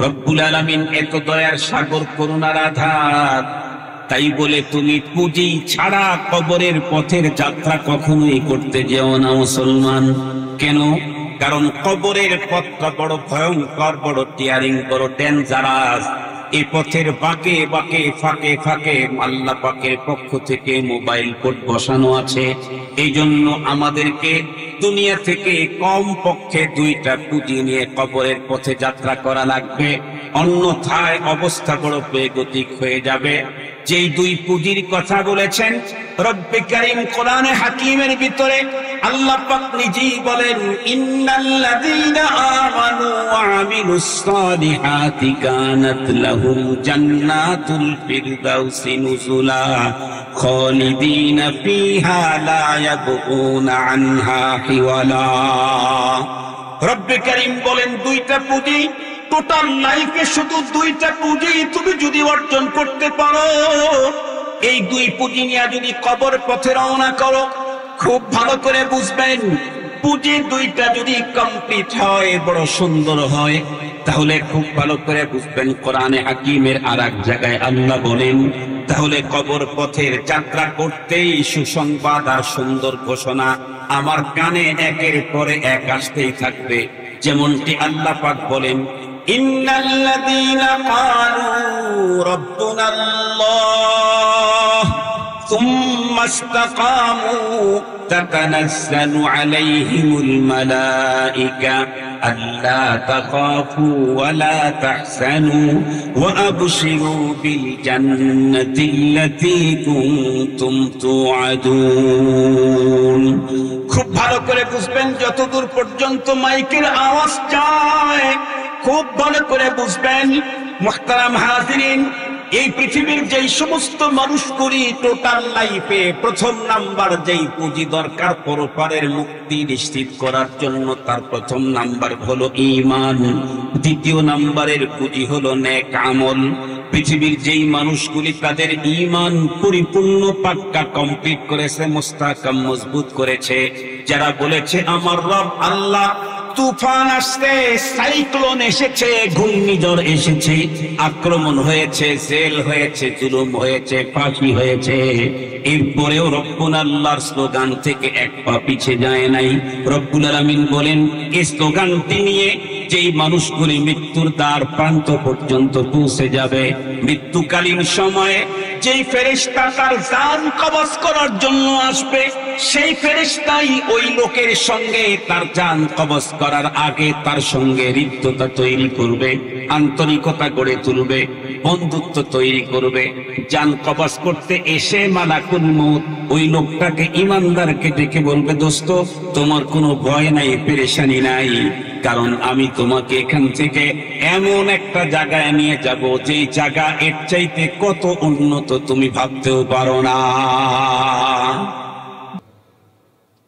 রব্বুল আলামিন এত দয়ার সাগর, করুণার আধার, তাই বলে তুমি পুঁজি ছাড়া কবরের পথের যাত্রা কখনোই করতে যেও না মুসলমান। কেন? কারণ কবরের পথটা বড় ভয়ঙ্কর, বড় টিয়ারিং, বড় ডেঞ্জারাস। এই পথের বাঁকে বাঁকে, ফাঁকে ফাঁকে আল্লাহ পাকের পক্ষ থেকে মোবাইল কোড বসানো আছে। এই জন্য আমাদেরকে দুনিয়া থেকে কম পক্ষে 2টা পুঁজি নিয়ে কবরের পথে যাত্রা করা লাগবে, অন্যথায় অবস্থা বড় বেগতিক হয়ে যাবে। যেই 2 পুঁজির কথা বলেছেন রব্বে কারীম কোরআনে হাকিমের ভিতরে আল্লাহ পাক নিজেই বলেন, ইন্নাল্লাযীনা আমানু ওয়া আমিলুস সালিহাতি কানাত লাহুম জান্নাতুল ফিরদাউসি নুজুলা খালিদিনা ফিহা লা ইয়াবগুনা আনহা হিওয়ালা। রব্বে কারীম বলেন 2টা পুঁজি, টোটাল লাইফে শুধু 2টা পুঁজি তুমি যদি অর্জন করতে পারো, এই 2 পুঁজি নিয়ে যদি কবর পথে রওনা করো, খুব ভালো করে বুঝবেন, পুঁজি 2টা যদি কমপ্লিট হয়, বড় সুন্দর হয়, তাহলে খুব ভালো করে বুঝবেন কোরআনে হাকিমের আরেক জায়গায় আল্লাহ বলেন, তাহলে কবর পথের যাত্রা করতেই সুসংবাদ আর সুন্দর ঘোষণা আমার কানে একের পরে এক আসতেই থাকবে। যেমনটি আল্লাহ পাক বলেন, ইন্নাল্লাযীনা ক্বালু রাব্বুনাল্লাহ সুম্মা ইসতাকামু তাতানাজ্জালু আলাইহিমুল মালায়েকা আল্লা তাখাফু ওয়া লা তাহজানু ওয়া আবশিরু বিল জান্নাতিল্লাতী কুনতুম তুআদুন। খুব ভালো করে বুঝবেন, যতদূর পর্যন্ত মাইকের আওয়াজ যায় খুব ভালো করে বুঝবেন। মুহতারাম হাজিরিন, এই পৃথিবীর যেই সমস্ত মানুষগুলি টোটাল লাইফে প্রথম নাম্বার যেই পুঁজি দরকার পরপারের মুক্তি নিশ্চিত করার জন্য, তার প্রথম নাম্বার হলো ঈমান, দ্বিতীয় নাম্বারের পুঁজি হলো নেক আমল। পৃথিবীর যেই মানুষগুলি তাদের ঈমান পরিপূর্ণ পাক্কা কমপ্লিট করেছে, মুস্তাকাম মজবুত করেছে, যারা বলেছে আমার রব আল্লাহ, তুফান আসছে, সাইক্লোন এসেছে, ঘূর্ণিঝড় এসেছে, আক্রমণ হয়েছে, জেল হয়েছে, জুলুম হয়েছে, ফাঁসি হয়েছে, এরপরেও রব্বুল আল্লাহর স্লোগান থেকে এক পা পিছে যায় নাই। রব্বুল আলামিন বলেন, এই স্লোগানটি নিয়ে যেই মানুষগুলি মৃত্যুর দ্বার প্রান্ত পর্যন্ত পৌঁছে যাবে, মৃত্যুকালীন সময়ে যেই ফেরেশতা তার জান কবজ করার জন্য আসবে, সেই ফেরেশতাই ওই লোকের সঙ্গে তার জান কবজ করার আগে তার সঙ্গে হৃদ্যতা তৈরি করবে, আন্তরিকতা গড়ে তুলবে, বন্ধুত্ব তৈরি করবে। জান কবজ করতে এসে মালাকুল মউত ওই লোকটাকে, ঈমানদারকে ডেকে বলবে, দোস্ত তোমার কোনো ভয় নাই, পেরেশানি নাই, কারণ আমি তোমাকে এখান থেকে এমন একটা জায়গায় নিয়ে যাব যেই জায়গা এর চাইতে কত উন্নত তুমি ভাবতেও পারো না।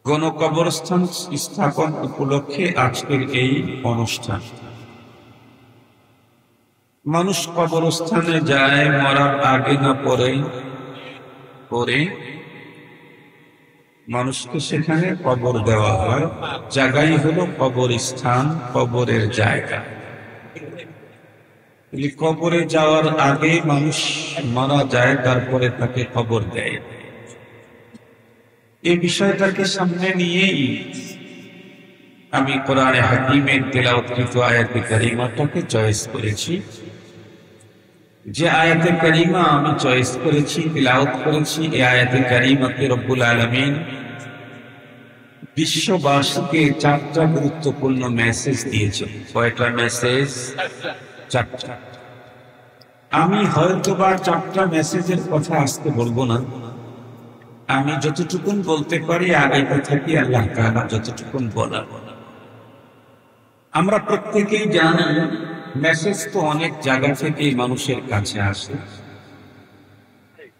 গণকবরস্থান স্থাপন উপলক্ষে আজকের এই অনুষ্ঠান। মানুষ কবরস্থানে যায় মরার আগে না পরে, পরে মানুষকে সেখানে কবর দেওয়া হয়। জায়গাই হলো কবরস্থান, কবরের জায়গা। কবরে যাওয়ার আগে মানুষ মারা যায়, তারপরে তাকে কবর দেয়। এই বিষয়টাকে সামনে নিয়েই আমি কোরআনে হাকিমের তেলাওয়াতকৃত আয়াতে কারিমাটাকে চয়েস করেছি। যে আয়াতে কারিমা আমি চয়েস করেছি, তেলাওয়াত করেছি, এই আয়াতে কারিমাতে রব্বুল আলামিন বিশ্ববাসীকে 4টা গুরুত্বপূর্ণ মেসেজ দিয়েছে। কয়টা মেসেজ? 4টা। আমি হয়তোবা 4টা মেসেজের কথা আজকে বলবো না, আমি যতটুকুন বলতে পারি আগাইতে থাকি, আল্লাহ তাআলা যতটুকুন বলার। আমরা প্রত্যেকেই জানি মেসেজ তো অনেক জায়গা থেকে মানুষের কাছে আসে।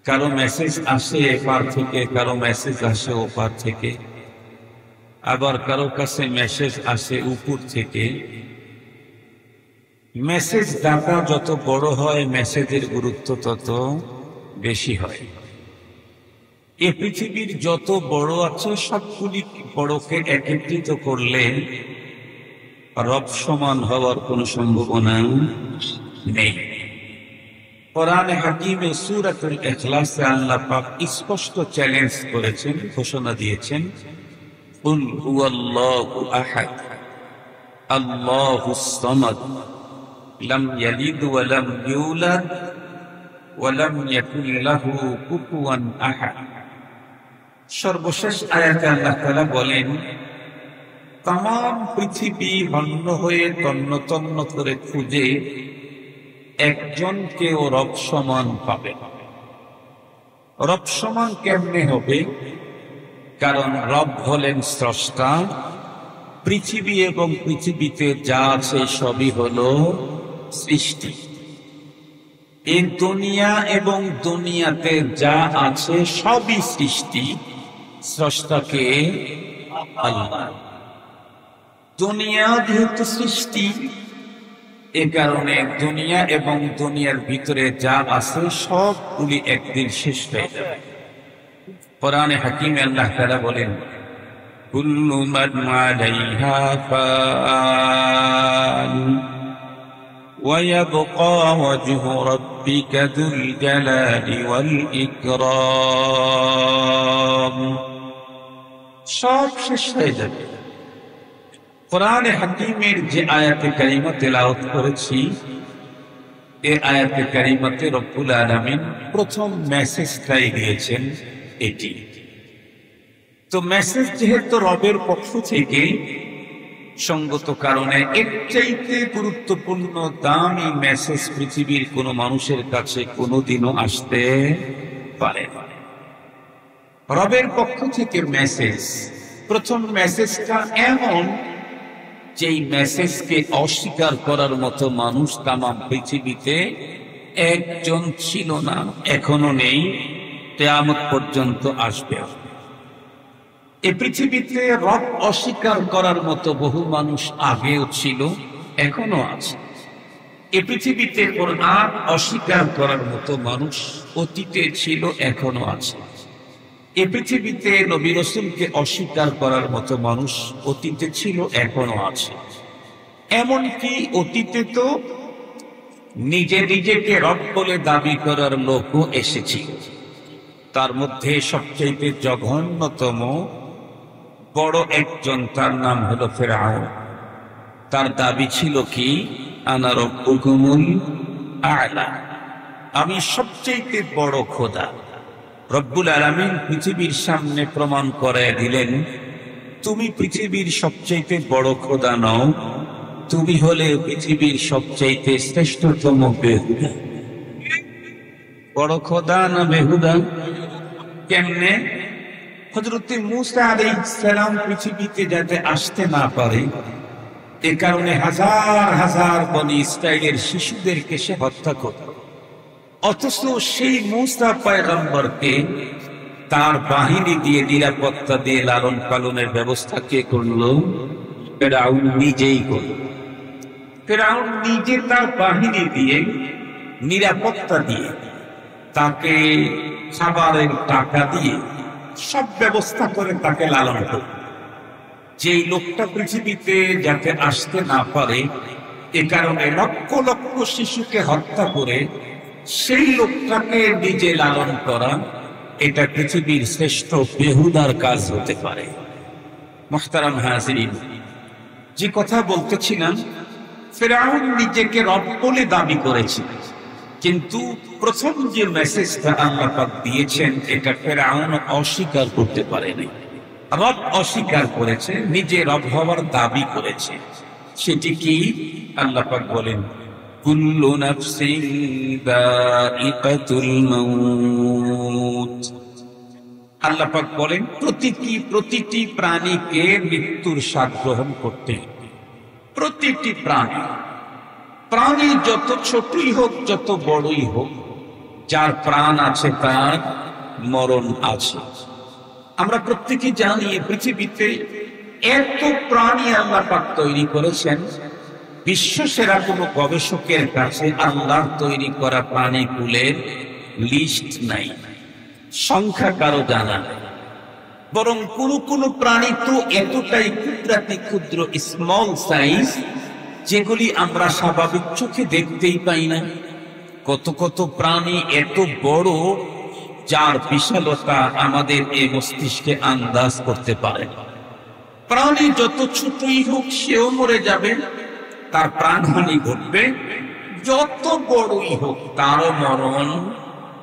কারো মেসেজ আসে এপার থেকে, কারো মেসেজ আসে ওপার থেকে, আবার কারো কাছে মেসেজ আসে উপর থেকে। মেসেজ দাতা যত বড় হয়, মেসেজের গুরুত্ব তত বেশি হয়। এই পৃথিবীর যত বড় আছে সবগুলি বড়কে একত্রিত করলে রব সমান হওয়ার কোন সম্ভাবনা নেই। কোরআনে হাকিমে সূরাতুল ইখলাসে আল্লাহ পাক স্পষ্ট চ্যালেঞ্জ করেছেন, ঘোষণা দিয়েছেন, কুল হুয়াল্লাহু আহাদ আল্লাহুস সামাদ লাম ইয়ালিদ ওয়া লাম ইউলাদ ওয়া লাম ইয়াকুল লাহু কুফুয়ান আহাদ। সর্বশেষ আয়াতে আল্লাহ তাআলা বলেন, তাম পৃথিবী হন্য হয়ে তন্ন তন্ন করে খুঁজে একজনকেও রব সমান পাবে না। রব সমান কেমনে হবে? কারণ রব হলেন স্রষ্টা, পৃথিবী এবং পৃথিবীতে যা আছে সবই হলো সৃষ্টি। এই দুনিয়া এবং দুনিয়াতে যা আছে সবই সৃষ্টি, স্রষ্টাকে আল্লাহ। দুনিয়া যেহেতু সৃষ্টি, এ কারণে দুনিয়া এবং দুনিয়ার ভিতরে যা আছে সবগুলি একদিন শেষ হয়ে যাবে। কোরআনে হাকিমে আল্লাহ তাআলা বলেন, কুল্লু মান আলাইহা ফান ওয়া ইয়াবকা ওয়াজহু রাব্বিকা যুল জালালি ওয়াল ইকরাম। সব শেষ হয়ে যাবে। কোরআনে হাকিমের যে আয়াতে কারিমা তেলাওয়াত করেছি, এই আয়াতে কারিমাতে রব্বুল আলামিন প্রথম মেসেজটাই দিয়েছেন এটি। তো মেসেজ যেহেতু রবের পক্ষ থেকে, সঙ্গত কারণে এর চাইতে গুরুত্বপূর্ণ দামি মেসেজ পৃথিবীর কোনো মানুষের কাছে কোনোদিনও আসতে পারে না। রবের পক্ষ থেকে মেসেজ, প্রথম মেসেজটা এমন যেই মেসেজকে অস্বীকার করার মতো মানুষ তামাম পৃথিবীতে একজন ছিল না, এখনো নেই, কিয়ামত পর্যন্ত আসবে। এই পৃথিবীতে রব অস্বীকার করার মতো বহু মানুষ আগেও ছিল, এখনো আছে। এই পৃথিবীতে কোরআন অস্বীকার করার মতো মানুষ অতীতে ছিল, এখনো আছে। এই পৃথিবীতে নবী রাসূলকে অস্বীকার করার মতো মানুষ অতীতে ছিল, এখনো আছে। এমনকি অতীতে তো নিজেকে রব বলে দাবি করার লোকও এসেছিল। তার মধ্যে সবচেয়ে জঘন্যতম বড় একজন, তার নাম হলো ফিরআউন। তার দাবি ছিল কি, আনা রাব্বুকুমুল আ'লা, আমি সবচেয়ে বড় খোদা। রব্বুল আলামিন পৃথিবীর সামনে প্রমাণ করে দিলেন, তুমি পৃথিবীর সবচেয়ে বড় খোদা নও, তুমি হলে পৃথিবীর সবচেয়ে শ্রেষ্ঠতম বেহুদা। বড় খোদা না বেহুদা? কেমনে? হযরত মূসা আলাইহিস সালাম পৃথিবীতে যাতে আসতে না পারে, এ কারণে হাজার হাজার বনি ইসরাইলের শিশুদেরকে সে হত্যা করত। অথচ সেই মূসা পয়গম্বরকে তার বাহিনী দিয়ে, নিরাপত্তা দিয়ে লালন পালনের ব্যবস্থা কে করলো? ফিরআউন নিজেই করল। ফিরআউন নিজে তার বাহিনী দিয়ে, নিরাপত্তা দিয়ে, তাকে খাবারের টাকা দিয়ে সব ব্যবস্থা করে তাকে লালন করল। যেই লোকটা পৃথিবীতে যাতে আসতে না পারে, এ কারণে লক্ষ লক্ষ শিশুকে হত্যা করে সেই লোকটাকে নিজে লালন করা, এটা পৃথিবীর শ্রেষ্ঠ বেহুদার কাজ হতে পারে। মুহতারাম হাজিরিন, যে কথা বলতেছিলাম, ফিরআউন নিজেকে রব বলে দাবি করেছিল, কিন্তু প্রথম যে মেসেজটা আল্লাহ পাক দিয়েছেন, এটা ফিরআউন অস্বীকার করতে পারেনি। রব অস্বীকার করেছে, নিজে রব হওয়ার দাবি করেছে। সেটি কি? আল্লাহ পাক বলেন, কুল্লু নাফসিন যায়িকাতুল মাউত। আল্লাহ পাক বলেন, প্রতিটি প্রাণীকে মৃত্যুর স্বাদ গ্রহণ করতে হবে। প্রতিটি প্রাণী যত ছোটই হোক, যত বড়ই হোক, যার প্রাণ আছে তার মরণ আছে। আমরা প্রত্যেকে জানি পৃথিবীতে এত প্রাণী আল্লাহ পাক তৈরি করেছেন, বিশ্ব সেরা কোন গবেষকের কাছে আল্লাহর তৈরি করা প্রাণীকুলের লিস্ট নাই, সংখ্যা কারো জানা নেই। বরং কোন প্রাণী তো এতটাই ক্ষুদ্রাতি ক্ষুদ্র স্মল সাইজ, যেগুলি আমরা স্বাভাবিক চোখে দেখতেই পাই না। কত প্রাণী এত বড়, যার বিশালতা আমাদের এই মস্তিষ্কে আন্দাজ করতে পারে। প্রাণী যত ছোটই হোক সেও মরে যাবে, তার প্রাণহানি ঘটবে। যত বড়ই হোক তারও মরণ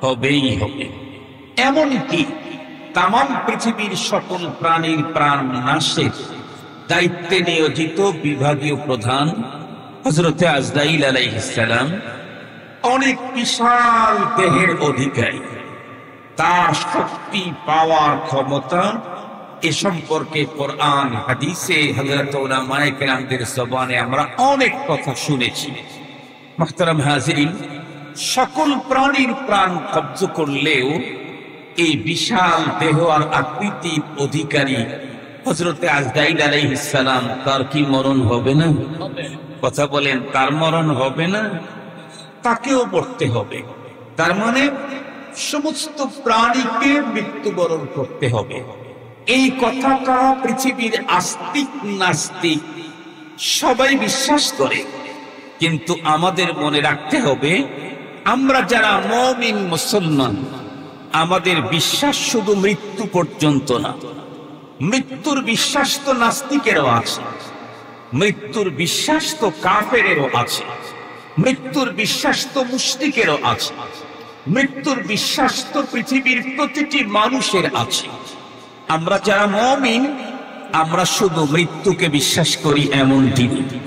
হবেই হবে। এমনকি তামাম পৃথিবীর সকল প্রাণীর প্রাণ নাশের দায়িত্বে নিয়োজিত বিভাগীয় প্রধান হযরতে আজরাইল আলাইহিস সালাম অনেক বিশাল দেহের অধিকারী। তার শক্তি, পাওয়ার, ক্ষমতা এ সম্পর্কে কোরআন হাদিসে হযরত উলামায়ে কেরামদের জবানে আমরা অনেক কথা শুনেছি। মুহতারাম হাজিরিন, সকল প্রাণীর প্রাণ কব্জ করলেও এই বিশাল দেহ আর আকৃতির অধিকারী হযরতে আজরাইল আলাইহিস সালাম, তার কি মরণ হবে না? কথা বলেন, তার মরণ হবে না? তাকেও পড়তে হবে। তার মানে সমস্ত প্রাণীকে মৃত্যুবরণ করতে হবে। এই কথাটা পৃথিবীর আস্তিক নাস্তিক সবাই বিশ্বাস করে, কিন্তু আমাদের মনে রাখতে হবে, আমরা যারা মুমিন মুসলমান, আমাদের বিশ্বাস শুধু মৃত্যু পর্যন্ত না। মৃত্যুর বিশ্বাস তো নাস্তিকেরও আছে, মৃত্যুর বিশ্বাস তো কাফেরেরও আছে, মৃত্যুর বিশ্বাস তো মুশরিকেরও আছে, মৃত্যুর বিশ্বাস তো পৃথিবীর প্রতিটি মানুষের আছে। আমরা যারা মুমিন, আমরা শুধু মৃত্যুকে বিশ্বাস করি এমনটি নয়,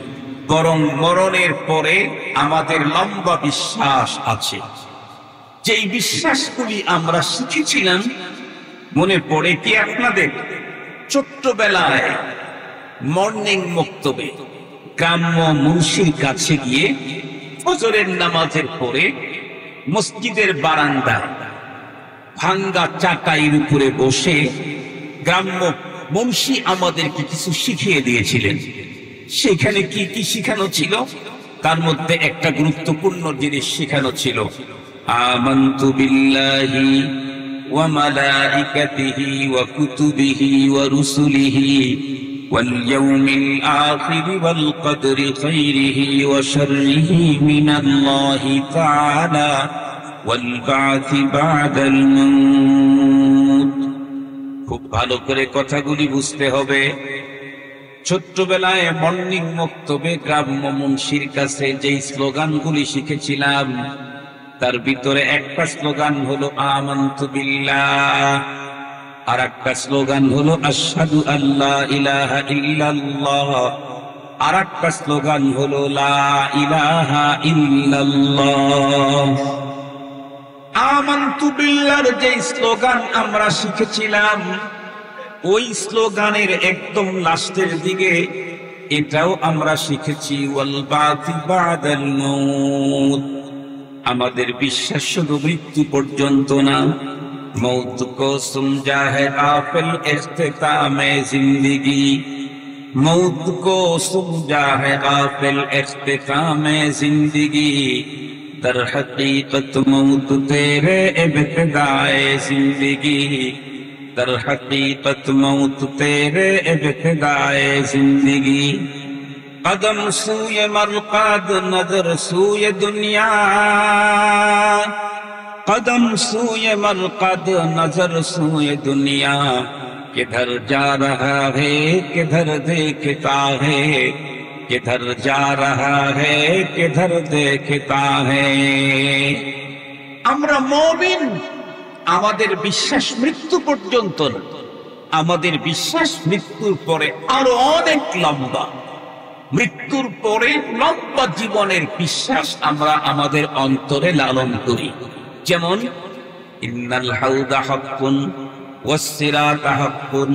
বরং মরণের পরে আমাদের লম্বা বিশ্বাস আছে। যেই বিশ্বাসগুলি আমরা শিখেছিলাম, মনে পড়ে কি আপনাদের? ছোট্টবেলায় মর্নিং মক্তবে গ্রাম্য মুন্সির কাছে গিয়ে ফজরের নামাজের পরে মসজিদের বারান্দায় ভাঙ্গা চাটাইয়ের উপরে বসে গ্রাম্য মুন্সি আমাদেরকে কিছু শিখিয়ে দিয়েছিলেন। সেখানে কি কি শিখানো ছিল? তার মধ্যে একটা গুরুত্বপূর্ণ জিনিস শিখানো ছিল, আমানতু বিল্লাহি ওয়া মালাইকাতিহি ওয়া কুতুবিহি ওয়া রুসুলিহি ওয়াল ইয়াউমিল আখির ওয়াল কদরি খাইরিহি ওয়া শাররিহি মিনাল্লাহি তাআলা ওয়াল বা'থি বা'দাল মাউত। খুব ভালো করে কথাগুলি বুঝতে হবে। ছোট্টবেলায় মর্নিং মক্তবে গ্রাম্য মুন্সির কাছে যেই স্লোগানগুলি শিখেছিলাম, তার ভিতরে একটা স্লোগান হলো আমানতু বিল্লাহ, আর একটা স্লোগান হলো আশহাদু আল্লা ইলাহা ইল্লাল্লাহ, আর একটা স্লোগান হলো লা ইলাহা ইল্লাল্লাহ। আমানতু বিল্লাহর যে স্লোগান আমরা শিখেছিলাম, ওই স্লোগানের একদম লাস্টের দিকে এটাও আমরা শিখেছি, ওয়াল বা'থি বা'দাল মাউত। আমাদের বিশ্বাস শুধু মৃত্যু পর্যন্ত না, मौत को समझा है गाफिल इख्तितामे जिंदगी, मौत को समझा है गाफिल इख्तितामे जिंदगी, दर हकीकत मौत तेरे इब्तिदाए जिंदगी, दर हकीकत मौत तेरे इब्तिदाए जिंदगी। कदम सूए मरकद नजर सूए दुनिया, कदम सूए मरकद नजर सूए दुनिया, किधर जा रहा है किधर देखता है, किधर जा रहा है किधर देखता है। আমরা মুমিন, আমাদের বিশ্বাস মৃত্যু পর্যন্ত না, আমাদের বিশ্বাস মৃত্যুর পরে আরো অনেক লম্বা। মৃত্যুর পরে লম্বা জীবনের বিশ্বাস আমরা আমাদের অন্তরে লালন করি। যেমন ইন্নাল হাউদা হাক্কুন ওয়াস সিরাতা হাক্কুন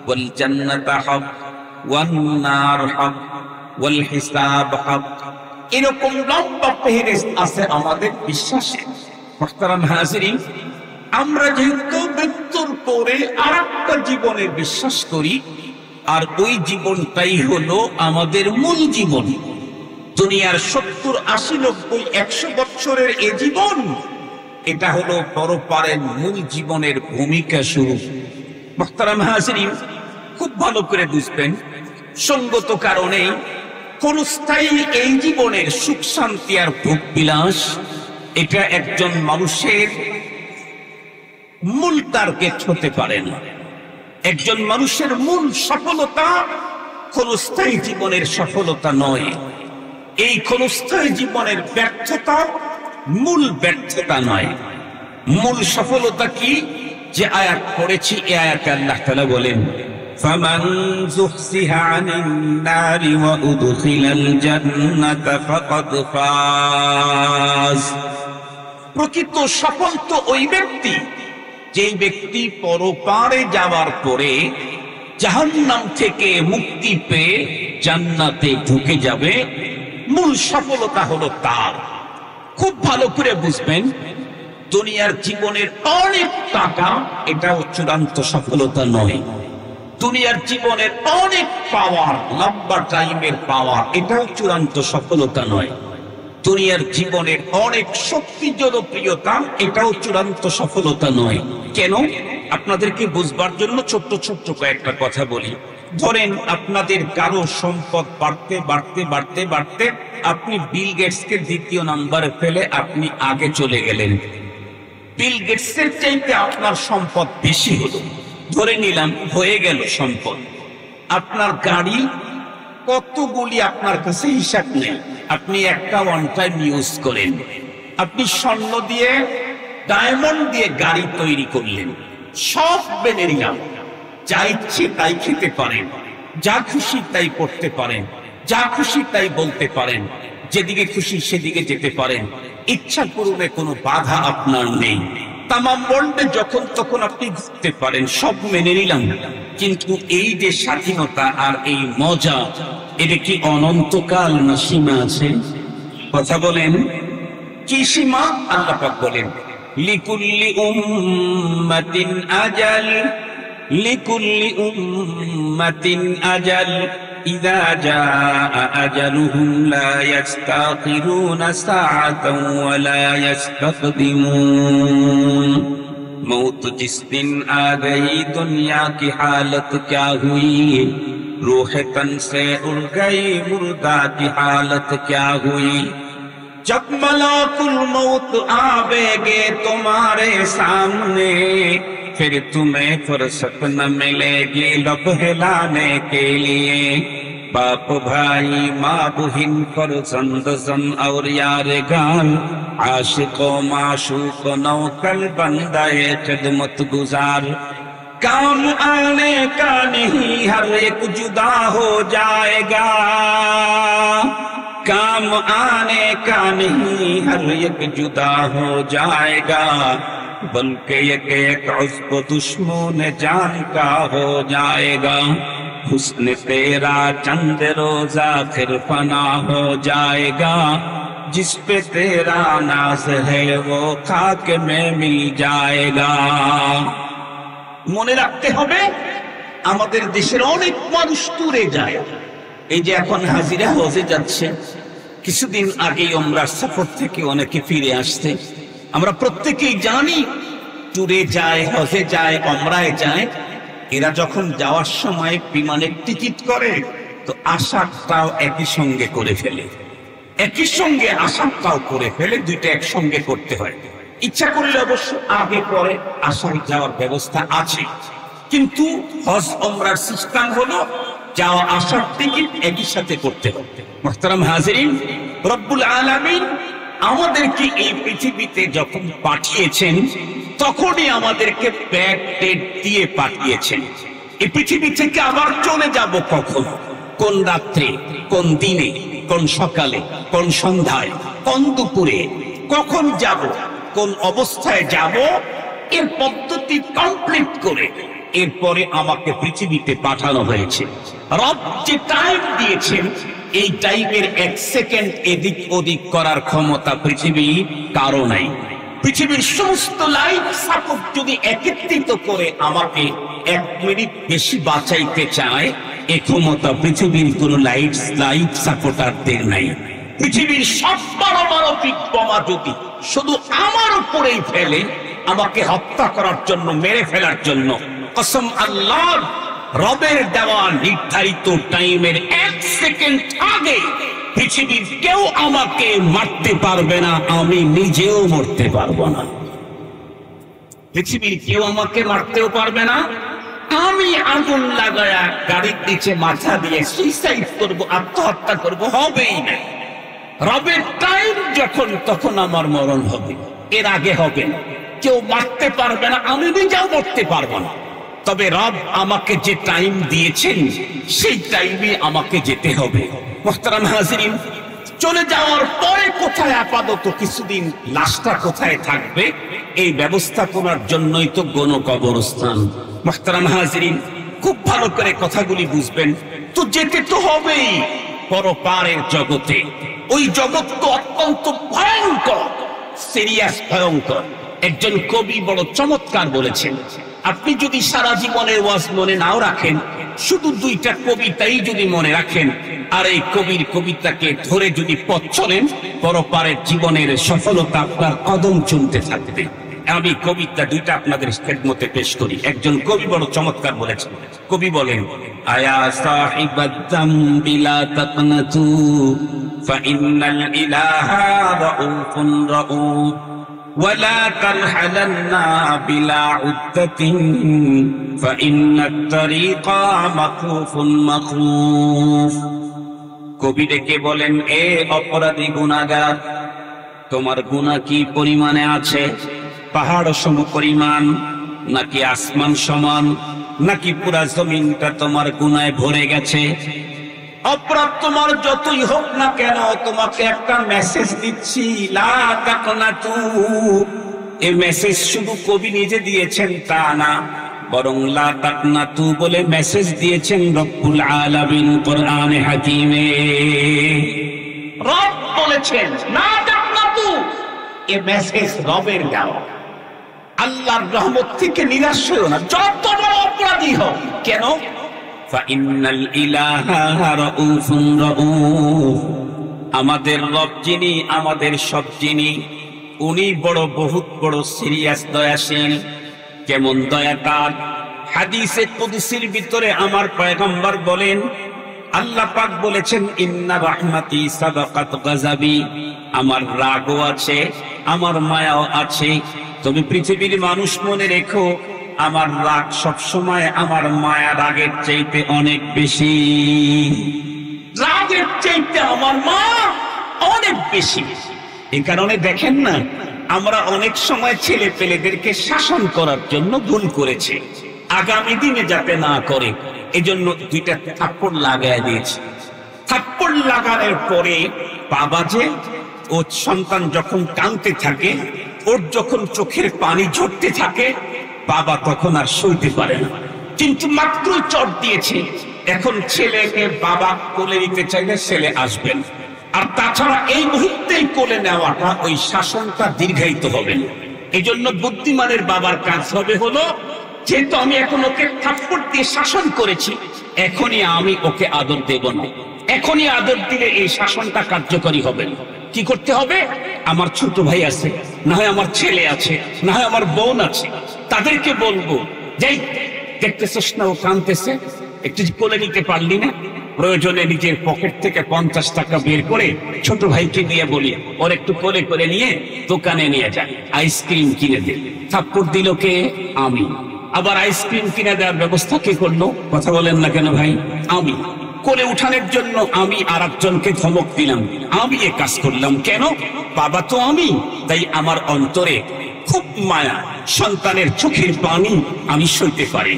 ওয়াল জান্নাতা হক ওয়ান নার হক ওয়াল হিসাব হক, এরকম লম্বা ফেরেশত আছে আমাদের বিশ্বাসে। মুহতারাম হাজিরিন, আমরা যেহেতু মৃত্যুর পরে আরেকটা জীবনের বিশ্বাস করি, আর ওই জীবনটাই হলো আমাদের মূল জীবন। দুনিয়ার 70, 80, 90, 100 বছরের এই জীবন, এটা হলো পরপারের মূল জীবনের ভূমিকা স্বরূপ। মুহতারাম হাজিরিন, খুব ভালো করে বুঝবেন, সঙ্গত কারণে ক্ষণস্থায়ী এই জীবনের সুখ শান্তি আর ভোগ বিলাস এটা একজন মানুষের মূল টার্গেট হতে পারে না। একজন মানুষের মূল সফলতা ক্ষণস্থায়ী জীবনের সফলতা নয়। এই ক্ষণস্থায়ী জীবনের ব্যর্থতা মূল ব্যর্থতা নয়। মূল সফলতা কি? যে আয়াত পড়েছি, এই আয়াতে আল্লাহ তাআলা বলেন, ফামান যুহসিহা আনিন নারি ওয়া উদখিলাল জান্নাতা ফাকাদ ফাজ। প্রকৃত সফল তো ওই ব্যক্তি যেই ব্যক্তি পরপারে যাওয়ার পরে জাহান্নাম থেকে মুক্তি পেয়ে জান্নাতে ঢুকে যাবে। মূল সফলতা হলো তার। খুব ভালো করে বুঝবেন, দুনিয়ার জীবনের অনেক টাকা এটাও চূড়ান্ত সফলতা নয়। দুনিয়ার জীবনের অনেক পাওয়ার, লম্বা টাইমের পাওয়ার, এটাও চূড়ান্ত সফলতা নয়। দুনিয়ার জীবনের অনেক শক্তি, জনপ্রিয়তা, এটাও চূড়ান্ত সফলতা নয়। কেন? আপনাদেরকে বুঝবার জন্য ছোট্ট ছোট্ট কয়েকটা কথা বলি। ধরেন আপনাদের কারো সম্পদ বাড়তে বাড়তে বাড়তে বাড়তে আপনি বিল গেটসকে দ্বিতীয় নম্বরে ফেলে আপনি আগে চলে গেলেন। বিল গেটসের চাইতে আপনার সম্পদ বেশি হলো, ধরে নিলাম হয়ে গেল সম্পদ। আপনার গাড়ি কতগুলি আপনার কাছে হিসাব নেই, আপনি একটা ওয়ান টাইম ইউজ করেন। আপনি স্বর্ণ দিয়ে, ডায়মন্ড দিয়ে গাড়ি তৈরি করলেন, সব মেনে নিলাম। যা ইচ্ছে তাই খেতে পারেন, যা খুশি তাই করতে পারেন, যা খুশি তাই বলতে পারেন, যেদিকে খুশি সেদিকে যেতে পারেন, ইচ্ছা পূরণে কোনো বাধা আপনার নেই। তামাম ওয়ার্ল্ডে যখন তখন আপনি ঘুরতে পারেন, সব মেনে নিলাম। কিন্তু এই যে স্বাধীনতা আর এই মজা, এটা কি অনন্তকাল না সীমা আছে? কথা বলেন, কি সীমা? আল্লাহ পাক বলেন, লিকুল্লি উম্মাতিন আজাল, লিকুল্লি উম্মাতিন আজাল, ইযা জাআ আজালুহুম লা ইস্তাখিরুনা সাআতান ওয়া লা ইস্তাকদিমুন। मौत जिस दिन आ गई दुनिया की हालत क्या हुई, रूह तन से उड़ गई मुर्दा की हालत क्या हुई। जब मलाकुल मौत आवेगे तुम्हारे सामने, फिर तुम्हें फुर्सत न मिलेगी लब हिलाने के लिए। बाप भाई माँ बहिन फर्जंद जन और यार गान, आशिको माशूक नौकल बंदाए खिदमत गुजार। काम आने का नहीं हर एक जुदा हो जाएगा, काम आने का नहीं हर एक जुदा हो जाएगा, बल्कि एक उस्ब दुश्मन जान का हो जाएगा। हुस्न तेरा चंद रोजा फिर फना हो जाएगा, जिस पे तेरा नाज है वो खाक में मिल जाएगा। মনে রাখতে হবে, আমাদের দেশের অনেক মানুষ ট্যুরে যায়। এই যে এখন হাজিরা হজে যাচ্ছে, কিছুদিন আগেই আমরা সফর থেকে অনেকে ফিরে আসছে। আমরা প্রত্যেকেই জানি ট্যুরে যায়, হজে যায়, ওমরায় যায়। এরা যখন যাওয়ার সময় বিমানের টিকিট করে তো আসারটাও একই সঙ্গে করে ফেলে, একই সঙ্গে আসারটাও করে ফেলে, দুইটা একসঙ্গে করতে হয়। ইচ্ছা করলে অবশ্য আগে পরে আসার যাওয়ার ব্যবস্থা আছে, কিন্তু হজ ওমরার সিস্টেম হলো যাওয়া আসার টিকিট একই সাথে করতে হবে। মুহতারাম হাজিরিন, রব্বুল আলামিন আমাদেরকে এই পৃথিবীতে যখন পাঠিয়েছেন তখনই আমাদেরকে ব্যাক ডেট দিয়ে পাঠিয়েছেন। এই পৃথিবী থেকে আবার চলে যাব কখন, কোন রাত্রে, কোন দিনে, কোন সকালে, কোন সন্ধ্যায়, কোন দুপুরে, কখন যাব, কোন অবস্থায় যাব, এর পদ্ধতি কমপ্লিট করে এরপরে আমাকে পৃথিবীতে পাঠানো হয়েছে। রব যে টাইম দিয়েছেন, এই টাইমের এক সেকেন্ড এদিক ওদিক করার ক্ষমতা পৃথিবী কারো নাই। পৃথিবীর সমস্ত লাইফ সাপোর্ট যদি একত্রিত করে আমাকে 1 মিনিট বেশি বাঁচাইতে চায়, এ ক্ষমতা পৃথিবীর কোন লাইফ সাপোর্টারদের নাই। পৃথিবীর সব পারমাণবিক বোমা যদি শুধু আমার উপরেই ফেলে, আমাকে হত্যা করার জন্য, মেরে ফেলার জন্য, কসম আল্লাহর, রবের দেওয়া নির্ধারিত টাইমের 1 সেকেন্ড আগে পৃথিবীর কেউ আমাকে মারতে পারবে না, আমি নিজেও মরতে পারবো না। পৃথিবীর কেউ আমাকে মারতেও পারবে না, আমি আগুন লাগায়া গাড়ির নিচে মাথা দিয়ে সুইসাইড করবো, আত্মহত্যা করবো, হবেই না। রবের টাইম যখন, তখন আমার মরণ হবে, এর আগে হবে না। কেউ মারতে পারবে না, আমি নিজেও মরতে পারবো না। তবে রব আমাকে যে টাইম দিয়েছেন সেই টাইমে আমাকে যেতে হবে। মুহতারাম হাজিরিন, চলে যাওয়ার পরে কোথায় আপাতত কিছুদিন লাশটা কোথায় থাকবে এই ব্যবস্থাপনার জন্যই তো গণকবরস্থান। মুহতারাম হাজিরিন, খুব ভালো করে কথাগুলি বুঝবেন। তো যেতে তো হবেই পরপারের জগতে। ওই জগৎ তো অত্যন্ত ভয়ঙ্কর, সিরিয়াস ভয়ঙ্কর। একজন কবি বড় চমৎকার বলেছেন, আপনি যদি সারা জীবনের ওয়াজ মনে নাও রাখেন, শুধু 2টা কবিতাই যদি মনে রাখেন আর এই কবির কবিতাকে ধরে যদি পথ চলেন, পরপারের জীবনের সফলতা আপনার কদম চুমতে থাকবে। আমি কবিতা 2টা আপনাদের খেদমতে পেশ করি। একজন কবি বড় চমৎকার বলেছেন। কবি বলেন, আয়া সাহিবাদ যামবি লা তাকনাতু ফাইন্নাল ইলাহা রাউফুন রাউফ ওয়ালা তারহালান্না বিলা উদ্দাতিন ফাইন্নাত তারিকা মাকরুফুন মাকরুফ। কবি ডেকে বলেন, এ অপরাধী গুনাহগার, তোমার গুনাহ কি পরিমাণে আছে? পাহাড় সম পরিমাণ, নাকি আসমান সমান, নাকি পুরা জমিনটা তোমার গুনায় ভরে গেছে? অপরাধ তোমার যতই হোক না কেন, তোমাকে একটা মেসেজ দিচ্ছি, লা তাকনাতু। এই মেসেজ শুধু কবি নিজে দিয়েছেন তা না, বরং লা তাকনাতু বলে মেসেজ দিয়েছেন রব্বুল আলামিন কোরআনে হাকিমে। রব বলেছেন লা তাকনাতু, এই মেসেজ রবের দেওয়া। আল্লাহর রহমত থেকে নিরাশ হও না, যত বড় অপরাধী হোক কেন। ফাইন্নাল ইলাহা রাউফুন রাউফ, আমাদের রব যিনি, আমাদের সব যিনি, উনি বড় বহুত বড় সিরিয়াস দয়াশীল। কেমন দয়াকার? হাদিসে কুদসির ভিতরে আমার পয়গম্বর বলেন, আল্লাহ পাক বলেছেন, ইন্না রাহমাতি সাবাকাত গাযাবি, আমার রাগও আছে, আমার মায়াও আছে। তবে পৃথিবীর মানুষ মনে রেখো, আমার রাগ সবসময় আমার মায়া রাগের চাইতে অনেক বেশি। রাগের চাইতে আমার মায়া অনেক বেশি। এই কারণে দেখেন না, আমরা অনেক সময় ছেলে পেলেদেরকে শাসন করার জন্য ভুল করেছে, আগামী দিনে যাতে না করে এজন্য 2টা থাপ্পড় লাগায় দিয়েছে। থাপ্পড় লাগানোর পরে বাবা যে, ও সন্তান যখন কাঁদতে থাকে, ওর যখন চোখের পানি ঝরতে থাকে, বাবা তখন আর সইতে পারে না। কিন্তু মাত্রই চট দিয়েছে, এখন ছেলেকে বাবা কোলে নিতে চাইলে ছেলে আসবেন। আর তাছাড়া এই মুহূর্তেই কোলে নেওয়াটা, ওই শাসনটা দীর্ঘায়িত হবে না। এই জন্য বুদ্ধিমানের বাবার কাজ হবে হলো, যেহেতু আমি এখন ওকে থাপ্পড় দিয়ে শাসন করেছি, এখনই আমি ওকে আদর দেব না। এখনই আদর দিলে এই শাসনটা কার্যকরী হবে না। কি করতে হবে? আমার ছোট ভাই আছে, না হয় আমার ছেলে আছে, না হয় আমার বোন আছে, তাদেরকে বলবো, যাই দেখতেছিস না ও কাঁদতেছে, একটু কোলে নিতে পারলি না? প্রয়োজনে নিজের পকেট থেকে 50 টাকা বের করে ছোট ভাইকে দিয়ে বলি, ওর একটু কোলে করে নিয়ে দোকানে নিয়ে যায়, আইসক্রিম কিনে দে। থাপ্পড় দিল কে? আমি। আবার আইসক্রিম কিনে দেওয়ার ব্যবস্থা কে করলো? কথা বলেন না কেন ভাই? আমি। কোলে উঠানোর জন্য আমি আর একজনকে ধমক দিলাম, আমি এ কাজ করলাম কেন? বাবা তো আমি, তাই আমার অন্তরে খুব মায়া। সন্তানের চোখের পানি আমি সইতে পারি,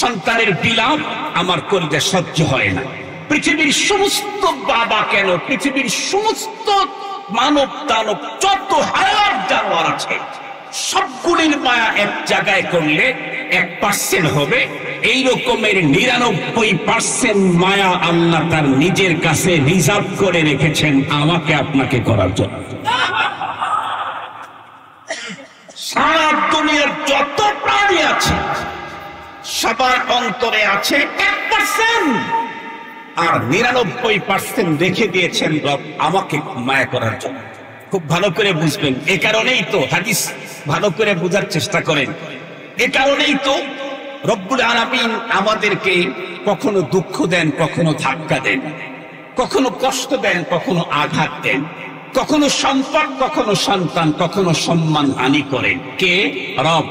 সন্তানের বিলাপ আমার কলিজা সহ্য হয় না। পৃথিবীর সমস্ত বাবা কেন, পৃথিবীর সমস্ত মানব দানব যত হায়ার জানোয়ার আছে, সবগুলির মায়া এক জায়গায় করলে 1% হবে। এই রকমের 99% মায়া আল্লাহ তার নিজের কাছে রিজার্ভ করে রেখেছেন আমাকে আপনাকে করার জন্য। সারা দুনিয়ার যত প্রাণী আছে সবার অন্তরে আছে 1%, আর 99% রেখে দিয়েছেন রব আমাকে মায়া করার জন্য। খুব ভালো করে বুঝবেন। এ কারণেই তো হাদিস ভালো করে বোঝার চেষ্টা করেন। এ কারণেই তো রব্বুল আলামিন আমাদেরকে কখনো দুঃখ দেন, কখনো ধাক্কা দেন, কখনো কষ্ট দেন, কখনো আঘাত দেন, কখনো সম্পদ, কখনো সন্তান, কখনো সম্মান হানি করেন। কে? রব।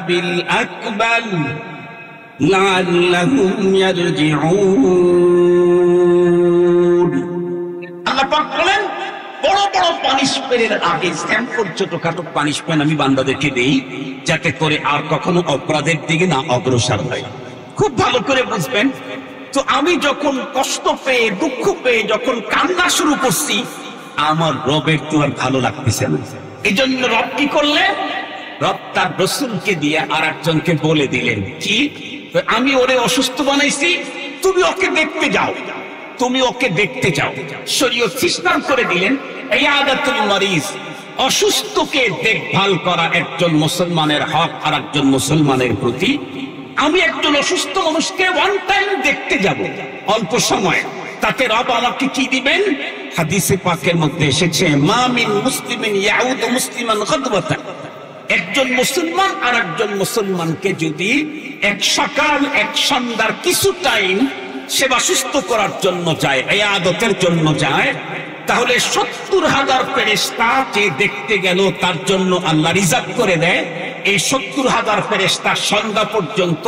বিল আকবাল লাআল্লাহুম ইয়ারজিউন। আল্লাহ পাক বলেন, বড় বড় পানিশমেন্টের আগে স্যাম্পল ছোটখাটো পানিশমেন্ট আমি বান্দাদেরকে দেই, যাতে করে আর কখনো অপরাধের দিকে না অগ্রসর হয়। খুব ভালো করে বুঝবেন। তো আমি যখন কষ্ট পেয়ে, দুঃখ পেয়ে যখন কান্না শুরু করছি, আমার রবের তো আর ভালো লাগতেছে না। এই জন্য রব কি করলেন? রব তার রাসূলকে দিয়ে আর একজনকে বলে দিলেন, কি? আমি ওরে অসুস্থ বানাইছি, তুমি ওকে দেখতে যাও, তুমি ওকে দেখতে যাও। শরীয়ত সিস্টেম করে দিলেন ইয়াদাতুল মারিজ, অসুস্থকে দেখভাল করা একজন মুসলমানের হক আর একজন মুসলমানের প্রতি। আমি একজন অসুস্থ মানুষকে ওয়ান টাইম দেখতে যাব, অল্প সময়, তাতে রব আমাকে কি দিবেন? হাদিসে পাকের মধ্যে এসেছে, মা মিন মুসলিমিন ইয়াউদু মুসলিমান গাদওয়াতান। একজন মুসলমান আর একজন মুসলমানকে যদি এক সকাল এক সন্ধ্যার কিছু টাইম সেবা সুস্থ করার জন্য যায়, ইয়াদতের জন্য যায়, তাহলে 70,000 ফেরেশতা যে দেখতে গেল তার জন্য আল্লাহ রিজার্ভ করে দেয়। এই 70,000 ফেরেশতা সন্ধ্যা পর্যন্ত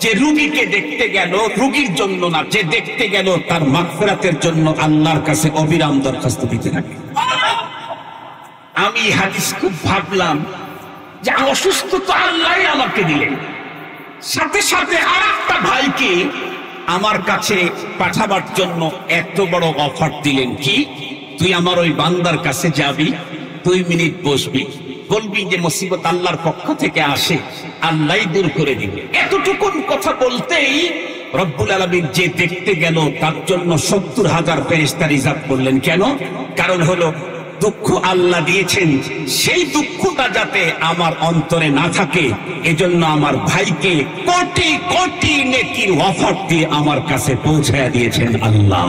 যে রোগীকে দেখতে গেল, রোগীর জন্য না, যে দেখতে গেল তার মাগফিরাতের জন্য আল্লাহর কাছে অবিরাম দরখাস্ত দিতে থাকে। আমি হাদিস খুব ভাবলাম যে অসুস্থ তো আল্লাহই আমাকে দিলেন, সাথে সাথে আর একটা ভাইকে আমার কাছে পাঠাবার জন্য এত বড় অফার দিলেন। কি? তুই আমার ওই বান্দার কাছে যাবি, 2 মিনিট বসবি, বলবি যে মুসিবত আল্লাহর পক্ষ থেকে আসে, আল্লাহই দূর করে দিবে। এতটুকুন কথা বলতেই রব্বুল আলামিন যে দেখতে গেল তার জন্য 70,000 ফেরেশতা রিজার্ভ করলেন। কেন? কারণ হলো দুঃখ আল্লাহ দিয়েছেন, সেই দুঃখটা যাতে আমার অন্তরে না থাকে, এজন্য আমার ভাইকে কোটি কোটি নেকির অফার দিয়ে আমার কাছে পৌঁছায়া দিয়েছেন আল্লাহ।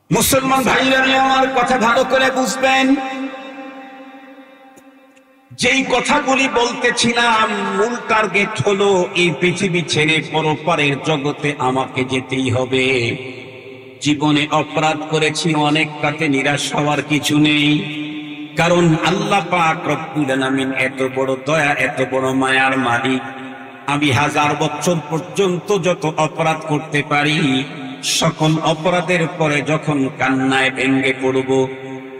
মুসলমান ভাইরা আমার কথা ভালো করে বুঝবেন। যেই কথাগুলি বলতেছিলাম, মূল টার্গেট হলো এই পৃথিবী ছেড়ে পরপারের জগতে আমাকে যেতেই হবে। জীবনে অপরাধ করেছি অনেক, তাতে নিরাশ হওয়ার কিছু নেই, কারণ আল্লাহ পাক রব্বুল আলামিন এত বড় দয়া, এত বড় মায়ার মালিক। আমি 1000 বছর পর্যন্ত যত অপরাধ করতে পারি, সকল অপরাধের পরে যখন কান্নায় ভেঙ্গে পড়ব,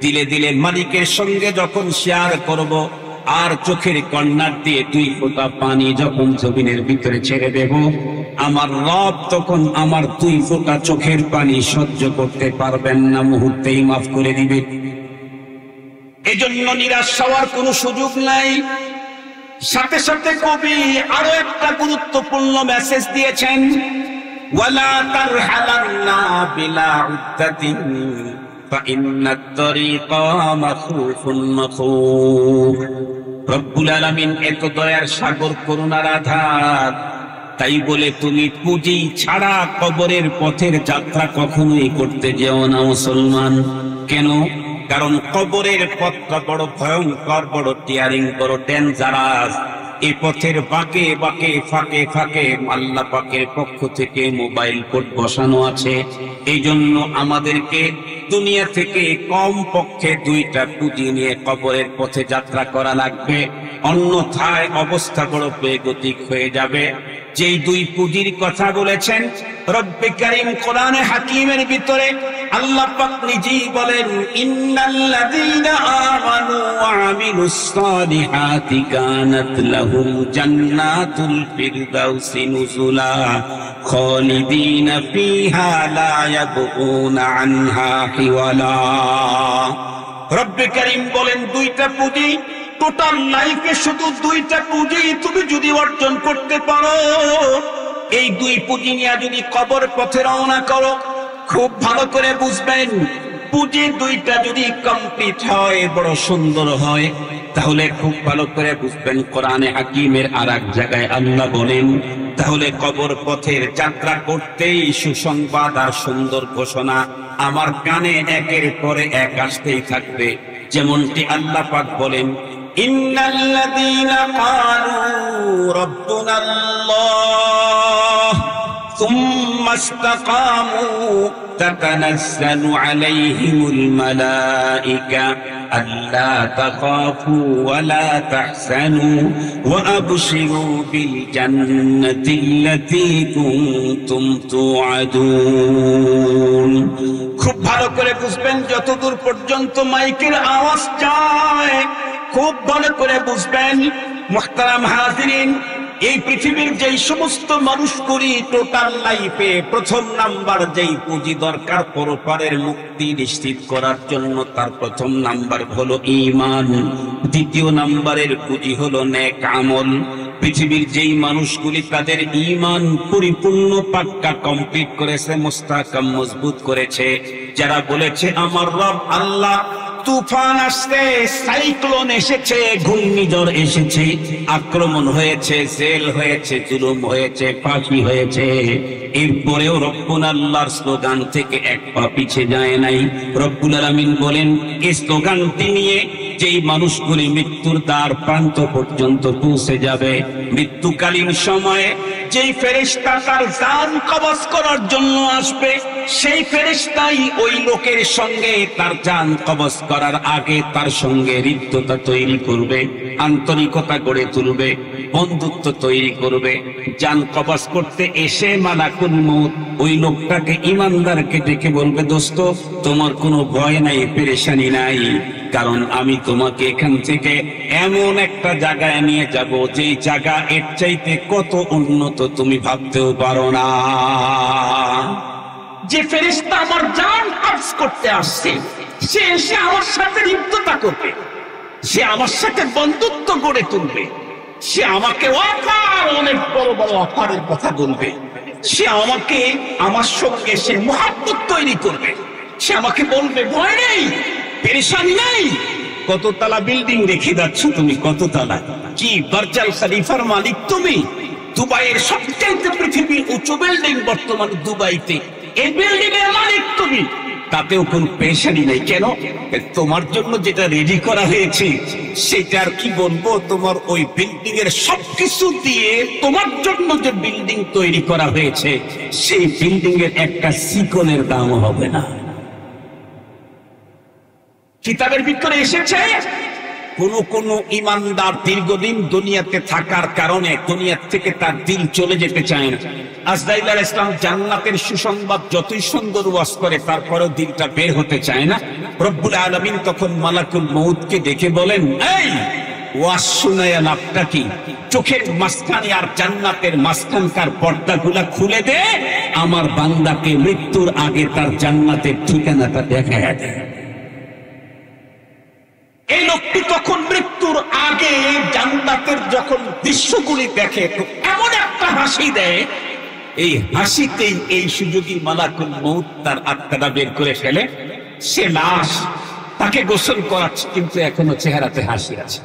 দিলে দিলে মালিকের সঙ্গে যখন শেয়ার করব, আর চোখের কর্নার দিয়ে 2 ফোঁটা পানি যখন জমিনের ভিতরে ছেড়ে দেব, আমার রব তখন আমার 2 ফোঁটা চোখের পানি সহ্য করতে পারবেন না, মুহূর্তেই মাফ করে দিবে। এজন্য নিরাশ হওয়ার কোনো সুযোগ নাই। সাথে সাথে কবি আরো একটা গুরুত্বপূর্ণ মেসেজ দিয়েছেন, ওয়ালা তারহালান্না বিলা উদ্দাতিন ফাইন্নাত তারিকা মাখুফুন মাখুফ। রব্বুল আলামিন এত দয়ার সাগর, করুণার আধার, তাই বলে তুমি পুঁজি ছাড়া কবরের পথের যাত্রা কখনোই করতে যেও না মুসলমান। কেন? কারণ কবরের পথটা বড় ভয়ঙ্কর, বড় টিয়ারিং, বড় ডেঞ্জারাস। এই পথের বাঁকে বাঁকে, ফাঁকে ফাঁকে আল্লাহ পাকের পক্ষ থেকে মোবাইল কোড বসানো আছে। এই জন্য আমাদেরকে দুনিয়া থেকে কম পক্ষে 2টা পুঁজি নিয়ে কবরের পথে যাত্রা করা লাগবে, অন্যথায় অবস্থা বড় বেগতিক হয়ে যাবে। যেই 2 পুঁজির কথা বলেছেন রব্বে কারীম কোরআনে হাকিমের ভিতরে, আল্লাহ পাক নিজেই বলেন, ইন্নাল্লাযীনা আমানু ওয়া আমিলুস সালিহাতি কানাত লাহুম জান্নাতুল ফিরদাউসি নুজুলা খালিদিনা ফিহা লা ইয়াবগুনা আনহা হিওয়ালা। রব্বে কারীম বলেন 2টা পুঁজি, টোটাল লাইফে শুধু 2টা পুঁজি তুমি যদি অর্জন করতে পারো, এই 2 পুঁজি নিয়ে যদি কবর পথে রওনা করো, খুব ভালো করে বুঝবেন, পুঁজি 2টা যদি কমপ্লিট হয়, বড় সুন্দর হয়, তাহলে খুব ভালো করে বুঝবেন কোরআনে হাকিমের আর এক জায়গায় আল্লাহ বলেন, তাহলে কবর পথের যাত্রা করতেই সুসংবাদ আর সুন্দর ঘোষণা আমার কানে একের পরে এক আসতেই থাকবে। যেমনটি আল্লাহ পাক বলেন, ইন্নাল্লাযীনা ক্বালু রাব্বুনাল্লাহ সুম্মা ইসতাকামু তাতানাজ্জালু আলাইহিমুল মালায়েকা আল্লা তাখাফু ওয়া লা তাহজানু ওয়া আবশিরু বিল জান্নাতিল্লাতী কুনতুম তুআদুন। খুব ভালো করে বুঝবেন, যতদূর পর্যন্ত মাইকের আওয়াজ যায় খুব ভালো করে বুঝবেন। মুহতারাম হাজিরিন, এই পৃথিবীর যেই সমস্ত মানুষগুলি টোটাল লাইফে প্রথম নাম্বার যেই পুঁজি দরকার পরপারের মুক্তি নিশ্চিত করার জন্য, তার প্রথম নাম্বার হলো ঈমান, দ্বিতীয় নাম্বারের পুঁজি হলো নেক আমল। পৃথিবীর যেই মানুষগুলি তাদের ঈমান পরিপূর্ণ পাক্কা কমপ্লিট করেছে, মুস্তাহকাম মজবুত করেছে, যারা বলেছে আমার রব আল্লাহ, তুফান আসছে, সাইক্লোন এসেছে, ঘূর্ণিঝড় এসেছে, আক্রমণ হয়েছে, জেল হয়েছে, জুলুম হয়েছে, ফাঁসি হয়েছে, এরপরেও রব্বুল আল্লাহর স্লোগান থেকে এক পা পিছিয়ে যায় নাই। রব্বুল আলামিন বলেন, এই স্লোগানটি নিয়ে যেই মানুষগুলি মৃত্যুর দ্বার প্রান্ত পর্যন্ত পৌঁছে যাবে, মৃত্যুকালীন সময়ে যেই ফেরেশতা তার জান কবজ করার জন্য আসবে, সেই ফেরেশতাই ওই লোকের সঙ্গে তার জান কবজ করার আগে তার সঙ্গে হৃদ্যতা তৈরি করবে, আন্তরিকতা গড়ে তুলবে, বন্ধুত্ব তৈরি করবে। জান কবজ করতে এসে মালাকুল মউত ওই লোকটাকে, ঈমানদারকে ডেকে বলবে, দোস্ত তোমার কোনো ভয় নাই, পেরেশানি নাই, কারণ আমি তোমাকে এখান থেকে এমন একটা জায়গায় নিয়ে যাব যেই জায়গা এর চাইতে কত উন্নত তুমি ভাবতেও পারো না। যে ফেরেশতা আমার জান কবজ করতে আসছে, সে এসে আমার সাথে হৃদ্যতা করবে, সে আমার সাথে বন্ধুত্ব গড়ে তুলবে, সে আমাকে অফার, অনেক বড় বড় অফারের কথা বলবে, সে আমাকে আমার সঙ্গে সে মহব্বত তৈরি করবে, সে আমাকে বলবে ভয় নেই, পেরেশানি নেই। কততলা বিল্ডিং রেখে যাচ্ছ তুমি, কততলা? কি বার্জাল খলিফার মালিক তুমি? দুবাইয়ের সবচেয়ে পৃথিবীর উঁচু বিল্ডিং বর্তমানে দুবাইতে, এই বিল্ডিং এর মালিক তুমি, তাতেও কোনো পেরেশানি নেই। কেন? তোমার জন্য যেটা রেডি করা হয়েছে সেটা আর কি বলবো, তোমার ওই বিল্ডিং এর সবকিছু দিয়ে তোমার জন্য যে বিল্ডিং তৈরি করা হয়েছে, সেই বিল্ডিং এর একটা সিকনের দাম হবে না। কিতাবের ভিতরে এসেছে, কোন ঈমানদার দীর্ঘদিন দুনিয়াতে থাকার কারণে দুনিয়া থেকে তার দিল চলে যেতে চায় না। আজরাইল আলাইহিস সালাম জান্নাতের সুসংবাদ যতই সুন্দর ওয়াজ করে, তারপরেও দিলটা বের হতে চায় না। রব্বুল আলামিন তখন মালাকুল মউতকে ডেকে বলেন, এই ওয়াজ শুনায়া লাভটা কি? চোখের মাঝখানে আর জান্নাতের মাঝখানকার পর্দাগুলা খুলে দে, আমার বান্দাকে মৃত্যুর আগে তার জান্নাতের ঠিকানাটা দেখায়া দে। এই লোকটি তখন মৃত্যুর আগে জান্নাতের যখন দৃশ্যগুলি দেখে, তো এমন একটা হাসি দেয়, এই হাসিতেই এই সুযোগী মালাকুল মউত তার আত্মাটা বের করে ফেলে। সে লাশ, তাকে গোসল করাচ্ছে কিন্তু এখনো চেহারাতে হাসি আছে,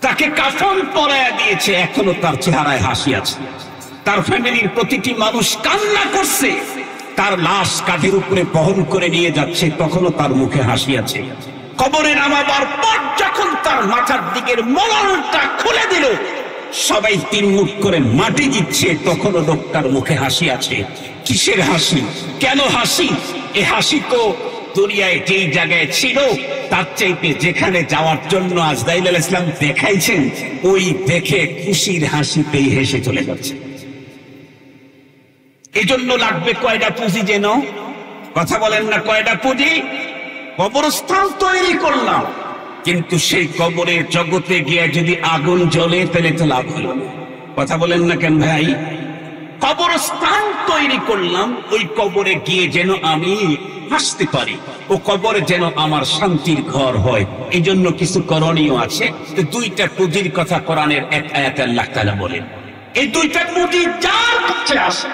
তাকে কাফন পরায়া দিয়েছে, এখনো তার চেহারায় হাসি আছে। তার ফ্যামিলির প্রতিটি মানুষ কান্না করছে, তার লাশ কাঁধের উপরে বহন করে নিয়ে যাচ্ছে, তখনও তার মুখে হাসি আছে। কবরে নামাবার পর যখন তার মাথার দিকের মলনটা খুলে দিল, সবাই তিন মুখ করে মাটি দিচ্ছে, তখনও লোকটার মুখে হাসি আছে। কিসের হাসি? কেন হাসি? এ হাসি তো দুনিয়ায় যেই জায়গায় ছিল তার চাইতে যেখানে যাওয়ার জন্য আজরাইল আলাইহিস সালাম দেখাইছেন, ওই দেখে খুশির হাসিতেই হেসে চলে যাচ্ছে। এজন্য লাগবে কয়টা পুঁজি যেন? কথা বলেন না, কয়টা পুঁজি? কবরস্থান তৈরি করলাম, কিন্তু সেই কবরের জগতে গিয়ে যদি আগুন জ্বলে তাহলে তো লাভ হলো না। কথা বলেন না কেন ভাই? কবরস্থান তৈরি করলাম, ওই কবরে গিয়ে যেন আমি হাসতে পারি, ও কবরে যেন আমার শান্তির ঘর হয়। এই জন্য কিছু করণীয় আছে। দুইটা পুঁজির কথা কোরআনের এক আয়াতে আল্লাহ তাআলা বলেন, এই দুইটা পুঁজি যার কাছে আসে,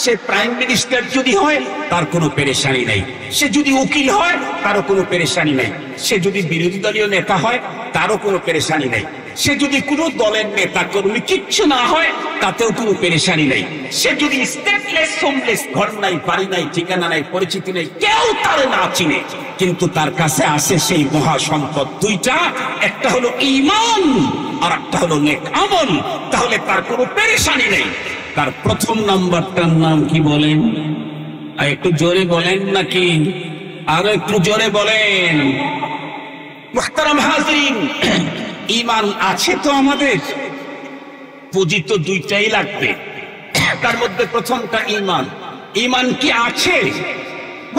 সে প্রাইম মিনিস্টার যদি হয় তার কোনো পেরেশানি নাই, সে যদি উকিল হয় তারও কোনো পেরেশানি নাই, সে যদি বিরোধী দলীয় নেতা হয় তারও কোনো পেরেশানি নাই, সে যদি কোনো দলের নেতা কর্মী কিচ্ছু না হয় তাতেও কোনো পেরেশানি নাই, সে যদি স্টেটলেস হোমলেস, ঘর নাই, বাড়ি নাই, ঠিকানা নাই, পরিচিতি নেই, কেউ তার না চিনে, কিন্তু তার কাছে আছে সেই মহাসম্পদ দুইটা, একটা হলো ঈমান আর একটা হলো নেক আমল। তাহলে তার কোনো পেরেশানি নেই। তার প্রথম নাম্বারটার নাম কি বলেন? আর একটু জোরে বলেন নাকি? আরো একটু জোরে বলেন। মুহতারাম হাজরিন, ঈমান আছে তো আমাদের, পুঁজি তো দুইটাই লাগবে। তার মধ্যে প্রথমটা ঈমান। ঈমান কি আছে?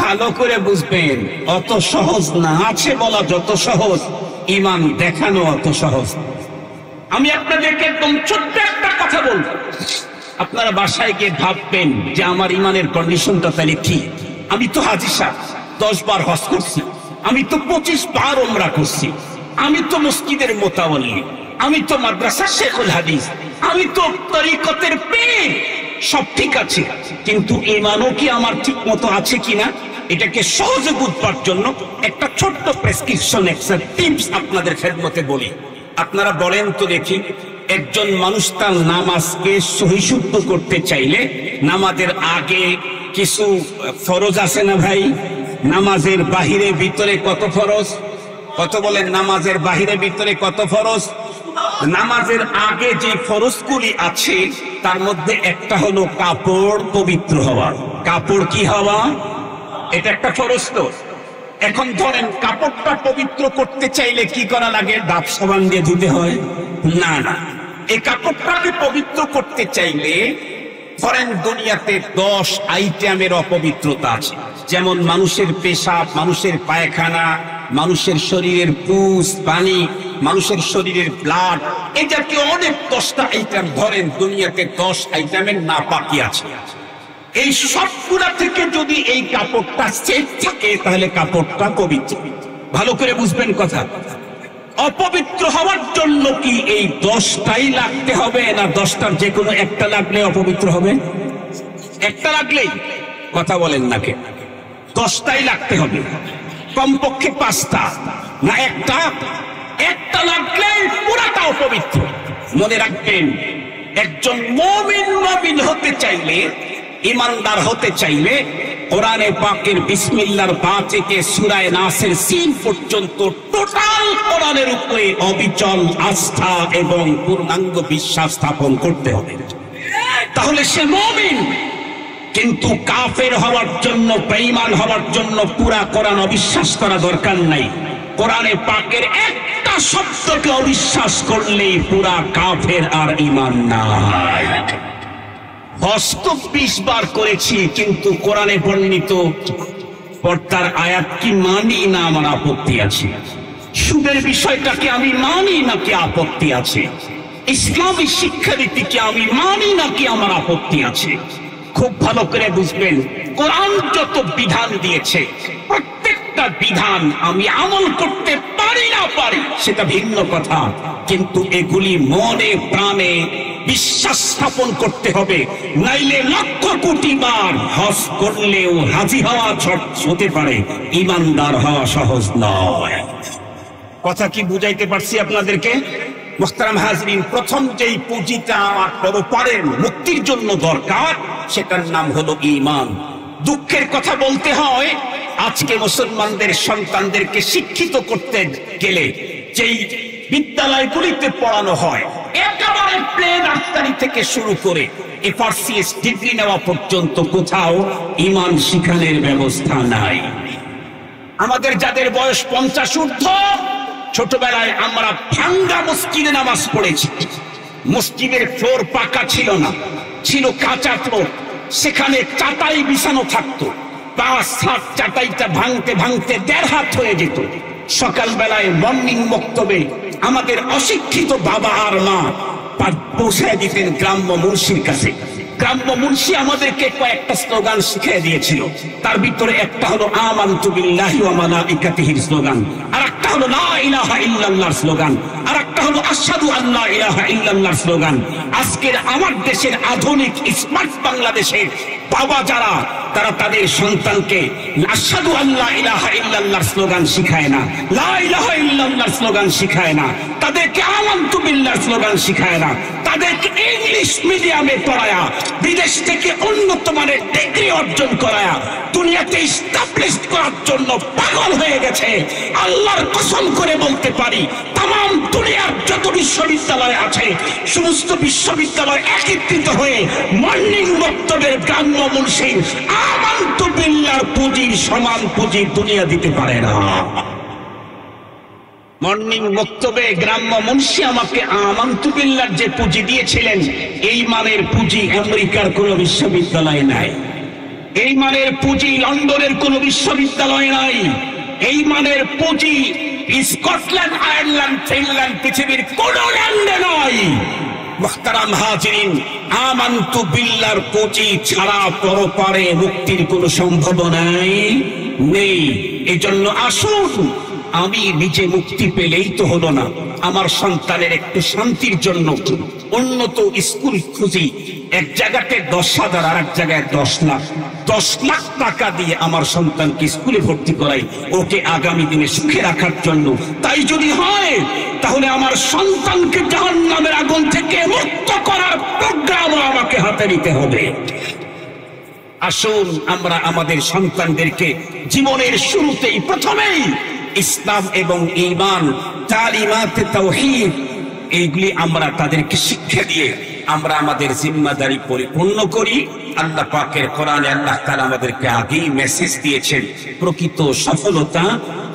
ভালো করে বুঝবেন, অত সহজ না। আছে বলা যত সহজ, ঈমান দেখানো অত সহজ। আমি আপনাদেরকে একদম ছোট্ট একটা কথা বলবো, আপনারা বাসায় গিয়ে ভাববেন যে আমার ঈমানের কন্ডিশনটা তাহলে কি। আমি তো হাজী সাহেব 10 বার হজ করছি, আমি তো 25 বার উমরা করছি, আমি তো মসজিদের মোতাওয়াল্লি, আমি তো মাদ্রাসার শেখুল হাদিস, আমি তো তরিকতের পীর, সব ঠিক আছে, কিন্তু ঈমানও কি আমার ঠিক মতো আছে কিনা এটাকে সহজে বুঝবার জন্য একটা ছোট্ট প্রেসক্রিপশন, একটা টিপস আপনাদের খেদমতে বলি। আপনারা বলেন তো দেখি, একজন মানুষ তার নামাজকে সহিশুদ্ধ করতে চাইলে নামাজের আগে কিছু ফরজ আছে না ভাই? নামাজের বাহিরে ভিতরে কত ফরজ? কত বলেন? নামাজের বাহিরে ভিতরে কত ফরজ? নামাজের আগে যে ফরজগুলি আছে তার মধ্যে একটা হলো কাপড় পবিত্র হওয়া। কাপড় কি হওয়া? এটা একটা ফরজ। তো এখন ধরেন কাপড়টা পবিত্র করতে চাইলে কি করা লাগে? ডাব সাবান দিয়ে ধুতে হয়? না না, এই কাপড়টাকে পবিত্র করতে চাইলে ধরেন দুনিয়াতে 10 আইটেমের অপবিত্রতা আছে, যেমন মানুষের পেশাব, মানুষের পায়খানা, মানুষের শরীরের পুষ, পানি, মানুষের শরীরের ব্লাড, এই জাতীয় অনেক 10টা আইটেম ধরেন দুনিয়াতে 10 আইটেমের নাপাকি আছে। এই সবগুলা থেকে যদি এই কাপড়টা সেফ থাকে তাহলে কাপড়টা পবিত্র। ভালো করে বুঝবেন কথা। অপবিত্র হওয়ার জন্য কি এই 10টাই লাগতে হবে, না 10টার যে কোনো একটা লাগলে অপবিত্র হবে? একটা লাগলেই? কথা বলেন না কে? 10টাই লাগতে হবে? কমপক্ষে 5টা না একটা? একটা লাগলে পুরাটা অপবিত্র। মনে রাখবেন, একজন মুমিন হতে চাইলে, ঈমানদার হতে চাইলে কোরআনে পাকের বিসমিল্লাহর বা থেকে সূরা নাসের সিন পর্যন্ত টোটাল কোরআনের উপরে অবিচল আস্থা এবং পূর্ণাঙ্গ বিশ্বাস স্থাপন করতে হবে, তাহলে সে মুমিন। কিন্তু কাফের হওয়ার জন্য, বেঈমান হওয়ার জন্য পুরা কোরআন অবিশ্বাস করা দরকার নাই। কোরআনে পাকের একটা শব্দকে অবিশ্বাস করলেই পুরা কাফের আর ঈমান নাই। হস্ত 20 বার করেছি, কিন্তু কোরআনে বর্ণিত পর্দার আয়াত কি মানি না আমার আপত্তি আছে? সুদের বিষয়টাকে আমি মানি নাকি আপত্তি আছে? ইসলামী শিক্ষানীতিকে আমি মানি নাকি আমার আপত্তি আছে? খুব ভালো করে বুঝবেন, কোরআন যত বিধান দিয়েছে প্রত্যেকটা বিধান আমি আমল করতে পারি না পারি সেটা ভিন্ন কথা, কিন্তু এগুলি মনে প্রাণে বিশ্বাস স্থাপন করতে হবে, নাইলে লক্ষ কোটি বার হজ করলেও হাজি হওয়া হতে পারে, ঈমানদার হওয়া সহজ নয়। কথা কি বুঝাইতে পারছি আপনাদেরকে? মুহতারাম হাজরিন, প্রথম যেই পুঁজিটা আমার পরপারের মুক্তির জন্য দরকার সেটার নাম হলো ঈমান। দুঃখের কথা বলতে হয়, আজকে মুসলমানদের সন্তানদেরকে শিক্ষিত করতে গেলে যেই বিদ্যালয়গুলিতে পড়ানো হয়, একেবারে প্লে নার্সারি থেকে শুরু করে FRCS ডিগ্রি নেওয়া পর্যন্ত কোথাও ঈমান শিখানোর ব্যবস্থা নাই। আমাদের যাদের বয়স 50 ঊর্ধ্ব, ছোটবেলায় আমরা ভাঙ্গা মসজিদে নামাজ পড়েছি। মসজিদের ফ্লোর পাকা ছিল না, ছিল কাঁচা ফ্লোর, সেখানে চাটাই বিছানো থাকতো। 5 হাত চাটাইটা ভাঙতে ভাঙতে 1.5 হাত হয়ে যেত। সকালবেলায় মর্নিং বক্তব্যে আমাদের অশিক্ষিত বাবা আর মা পৌঁছায় দিতেন গ্রাম্য মুন্সির কাছে। গ্রাম্য মুন্সি আমাদেরকে কয়েকটা স্লোগান শিখিয়ে দিয়েছিল, তার ভিতরে একটা হলো আমানতু বিল্লাহি ওয়া মালাইকাতিহির স্লোগান, আর একটা হলো লা ইলাহা ইল্লাল্লাহর স্লোগান, আর একটা হলো আশহাদু আল্লা ইলাহা ইল্লাল্লাহর স্লোগান। আজকের আমার দেশের আধুনিক স্মার্ট বাংলাদেশে বাবা যারা, তারা তাদের সন্তানকে আশহাদু আল্লা ইলাহা ইল্লাল্লাহর স্লোগান শিখায় না, লা ইলাহা ইল্লাল্লাহর স্লোগান শিখায় না, তাদেরকে আমানতু বিল্লাহর স্লোগান শিখায় না, তাদেরকে ইংলিশ মিডিয়ামে পড়ায়া, বিদেশ থেকে উন্নত মানের ডিগ্রি অর্জন করায়া দুনিয়াতে এস্টাবলিশ করার জন্য পাগল হয়ে গেছে। আল্লাহর কসম করে বলতে পারি, তাম দুনিয়ার যত বিশ্ববিদ্যালয় আছে সমস্ত বিশ্ববিদ্যালয় একত্রিত হয়ে মর্নিং বক্তব্যের গ্রাম্য মুন্সি আমানতু বিল্লাহর পুঁজির সমান পুঁজি দুনিয়া দিতে পারে না। মর্নিং বক্তব্যে গ্রাম্য মুন্সি আমাকে আমানতু বিল্লাহর যে পুঁজি দিয়েছিলেন, এই মানের পুঁজি আমেরিকার কোন বিশ্ববিদ্যালয় নাই, এই মানের পুঁজি লন্ডনের কোন বিশ্ববিদ্যালয় নাই, এই মানের পুঁজি স্কটল্যান্ড, আয়ারল্যান্ড, ফিনল্যান্ড, পৃথিবীর কোন ল্যান্ডে নাই। মুহতারাম হাজিরিন, আমানতু বিল্লাহর পুঁজি ছাড়া পরপারে মুক্তির কোন সম্ভাবনাই নেই। এজন্য আসুন, আমি নিজে মুক্তি পেলেই তো হলো না, আমার সন্তানের একটু শান্তির জন্য উন্নত স্কুল খুঁজি। এক জায়গাতে 10,000, আর এক জায়গায় 10 লাখ, 10 লাখ টাকা দিয়ে আমার সন্তানকে স্কুলে ভর্তি করাই, ওকে আগামী দিনে সুখে রাখার জন্য। তাই যদি হয়, তাহলে আমার সন্তানকে জাহান্নামের আগুন থেকে মুক্ত করার প্রোগ্রাম আমাকে হাতে নিতে হবে। আসুন আমরা আমাদের সন্তানদেরকে জীবনের শুরুতেই প্রথমেই ইসলাম এবং ঈমান, তালিমাতে তাওহীদ, এইগুলি আমরা তাদেরকে শিক্ষা দিয়ে আমরা আমাদের জিম্মাদারি পরিপূর্ণ করি। আল্লাহ পাকের কোরআনে আল্লাহ তাআলা আমাদেরকে আগেই মেসেজ দিয়েছেন, প্রকৃত সফলতা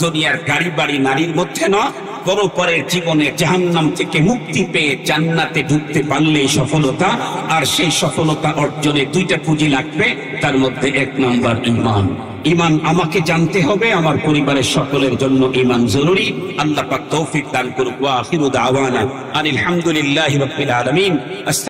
দুনিয়ার গাড়ি বাড়ি নারীর মধ্যে না, পরপরের জীবনে জাহান্নাম থেকে মুক্তি পেয়ে জান্নাতে ঢুকতে পারলেই সফলতা। আর সেই সফলতা অর্জনে 2টা পুঁজি লাগবে, তার মধ্যে 1 নাম্বার ঈমান। ঈমান আমাকে জানতে হবে, আমার পরিবারের সকলের জন্য ঈমান জরুরি। আল্লাহ পাক তৌফিক দান করুক। ওয়া আখিরু দাওয়ানা আনিল হামদুলিল্লাহি রাব্বিল আলামিন।